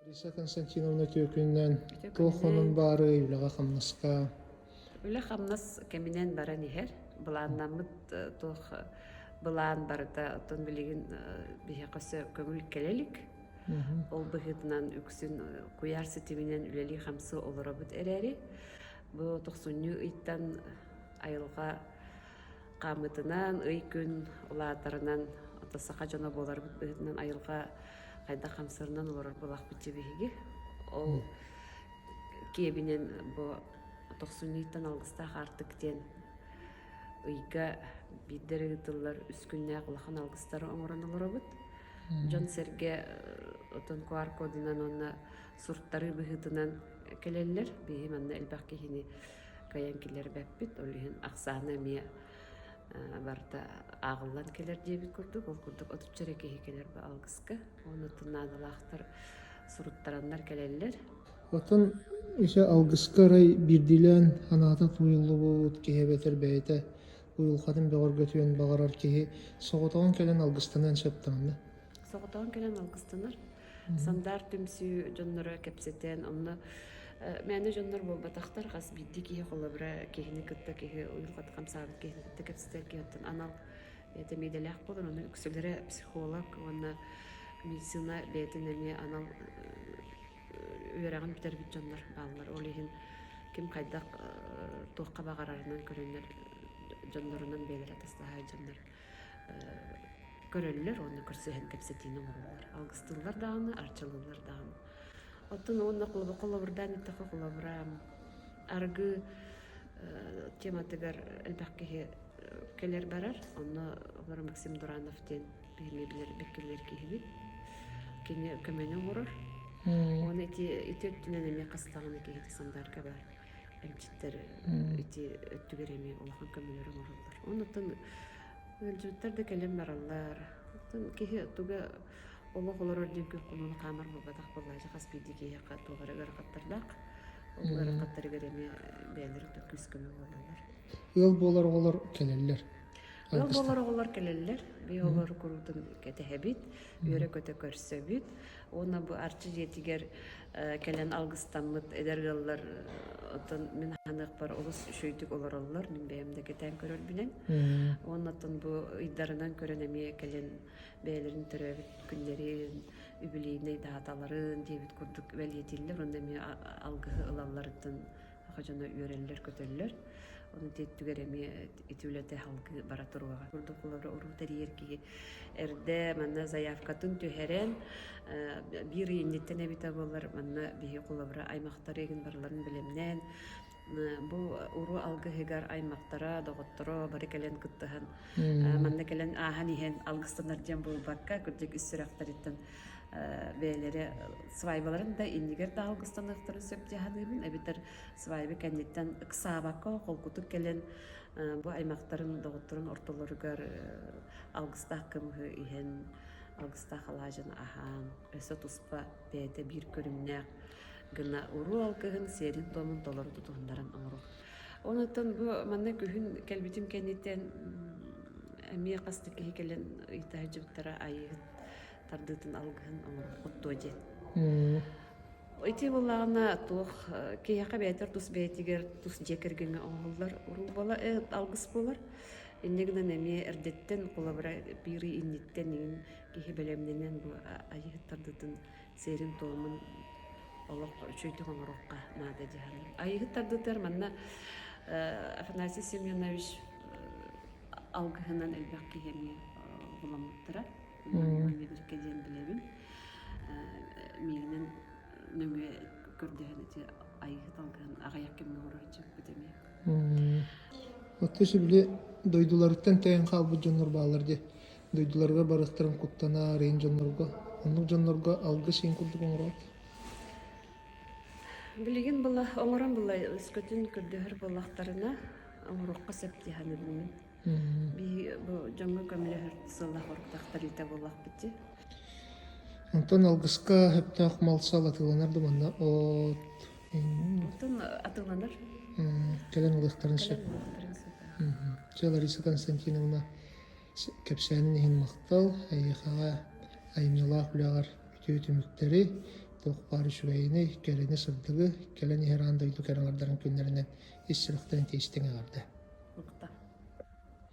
Лариса Константиновна Тёкүннен тохонун бары үлэҕэ хамнаска. Үлэ хамнас кеминен баран ихер. Былааннамыт туох былаан барыта отон билигин бихекасы көңүл келелик. Ол быһытынан үксүн куяр ситиминен үлели хамсы олоробут эрери. Бу тохсунню ыйттан айылга камытынан ый күн улаатарынан отосака жона боларбыт быһытынан айылга кайда хамсырынан олорор булак битибиги. Ол кебинен бу тохсуннуйттан алгыстаах артыктен ыйга биддер ыйтыллар үскүннээх улахан алгыстары оҥоронолоробут. Жон серге отон QR кодунан онна сурттары быһытынан келеллер. Биһи манна элбэх киһини каян килер бэппит. Олиһин аксаана мия барта агыллан келер диэбит курдук. Ол курдук отуччара киһи келер ба алгыска. Оны тыннаадалаахтар суруттараннар келеллер. Отон ишe алгыскарай бирдилен анаата туйуллубут киһэбэтэр бэйэтэ уйулхатын бөҕөр götүөн багарар киһи соҕотоҕун кэлэн алгыстанан сөптаанна. Соҕотоҕун келен алгыстанар. Сандар түмсүү дьоннора кэпсэтэн онно мэни дьоннор болбатахтар хас бидди киһи холобура киһини кытта киһи уйулхат хамсаабыт киһини кытта кэпсэтэр киһиттен анал эте миделээх болор оны үксүлэрэ психолог онно медицина бээтинэми анал үөрэгин битербит дьоннор бааллар олиһин ким хайдах туохха багарарынан көрөннөр дьоннорунан бээлер атастаһай дьоннор көрөллөр оны көрсөһөн кэпсэтиини оҥоруллар алгыстыыллар даҕаны арчылыыллар даҕаны оттон уонна холобурдаан иттахха холобураам аргы тематыгар элбэх киһи келер барар онно олар Максим Дуранов диэн биһимибилер беккелер киһибит кини көмөнү оҥорор оны ити өттүнэн эми кастаҕына киһити сандарга бар эмчиттер ити өттүгэр эми улахан көмөлөрү оҥоруллар оннотон ылжыбыттар да келем бараллар оттон киһи туга олох олорор диүгү кунун камар булбатах буллайжа хас биди киһи тугара гаракаттардак ол гаракаттарыгар эми бээлер төкүс көмө болалар Ыал буолар оҕолор келеллер. Ол болар келеллер, би олар курутун кетеһебит, үөрэ көтө көрсөбүт. Оны бу арчы жетигер келен алгыстаммыт эдергаллар отон мен ханык бар олус шөйтүк олороллор, мен бээмде кетен көрөр билен. Оннотон бу ыйдарынан көрөнөмү келен бээлерин төрөбүт күннерин, үбүлийне дааталарын дебит курдук велетиллер, онда мен алгыһы ылалларытын хажана үөреллер көтөллөр. Onu tettügeremi itülete halkı baraturuğa. Burada kulları orutariyer ki erde manna zayafkatın tüheren bir innetten ebita bollar manna bihi kulları aymaqtары egin barların bilemnen bu uru algı hegar aymaqtara dogottoro bari kelen kıttahan manna kelen ahan ihen algıstanlar diyen bu bakka kürdük üstüraktaritten бээлери свайбаларын да иннигер да алгыстаныктарын сөптяхадыбын эбитер свайбы кеннеттен ыксаабакка колкутук келен бу аймактарын доготторун ортолоругар алгыстаах кымгы иһэн алгыстаах алаажын ахан өсө туспа бээте бир көрүмнээх гына уру алкыгын серин томун толору тутугундаран оңорук онотон бу манна күһүн келбитим кеннеттен эмие касты киһи келен ыйтаажыбыттара айыгыт тардытын алгыһын оңорук оттуоди ити буллагына туох кияка бээтер тус бээтигер тус жекергеңе оңоллар уруу бола алгыс болар иннегинен эми эрдеттен кулабыра бири инниттен ин кихи белемненен бу айыгыт тардытын серин тоомун олох чөйтүк оңорукка наада жахан айыгыт тардытар манна Афанасий Семенович алгыһынан элбэх киһеми буламыттара медиркеден билебин мигинен нөңө көрдөһөн эти айыгыт алган агаяк кемне орочук битеми Оттусы биле дойдуларыттан тәйин халбы дьоннор баалар де дойдуларга барыктарын куттана рейн дьоннорго оннук дьоннорго алгы сен курдук оңорот билигин була оңорон була өскөтүн көрдөһөр булактарына оңорукка септиханы билмин би бу жоңго көмөлөр сылла хоруктактар ите булак бити Онтон алгыска хэптаах малсал атыланар манна Отон атыланар келен ылыктарын сөп Лариса Константиновна кепсәнин иһин мактал айыхага аймыла хүләгәр tüytümükleri toqpar şüveyni keleni sırdıgı kelen iherandaydı keranlardan günlerinden isçilikten teistine vardı.